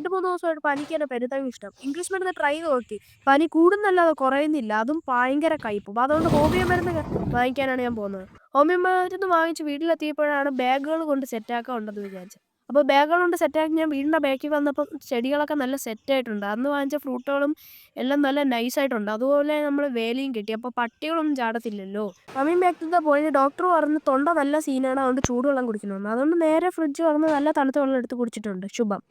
2, 3 ദിവസമായിട്ട് പനിക്ക് എന്നെ പെരുത്തങ്ങ് ഇഷ്ടം. ഇംഗ്ലീഷ് മരുന്ന് ട്രൈ ചെയ്ത് നോക്കി. പനി കൂടുന്നല്ലാതെ കുറയുന്നില്ല. അതും ഭയങ്കര കയ്പ്പും. അതുകൊണ്ട് ഹോമിയോ മരുന്ന് വാങ്ങിക്കാനാണ് ഞാൻ പോകുന്നത്. ഹോമിയോ മരുന്ന് വാങ്ങിച്ച് വീട്ടിലെത്തിയപ്പോഴാണ് ബാഗുകൾ കൊണ്ട് സെറ്റാക്കാൻ ഉണ്ടെന്ന് വിചാരിച്ചത്. അപ്പോൾ ബാഗുകൾ കൊണ്ട് സെറ്റാക്കി ഞാൻ വീടിൻ്റെ ബാക്കിൽ വന്നപ്പം ചെടികളൊക്കെ നല്ല സെറ്റായിട്ടുണ്ട്. അന്ന് വാങ്ങിച്ച ഫ്രൂട്ടുകളും എല്ലാം നല്ല നൈസായിട്ടുണ്ട്. അതുപോലെ നമ്മൾ വേലിയും കെട്ടി. അപ്പോൾ പട്ടികളൊന്നും ചാടത്തില്ലല്ലോ. Coming back to the point, doctor പറഞ്ഞു തൊണ്ട നല്ല സീനാണ്, അതുകൊണ്ട് ചൂടുവെള്ളം കുടിക്കണമെന്ന്. അതുകൊണ്ട് നേരെ ഫ്രിഡ്ജ് തുറന്ന് നല്ല തണുത്ത വെള്ളം എടുത്ത് കുടിച്ചിട്ടുണ്ട്. ശുഭം.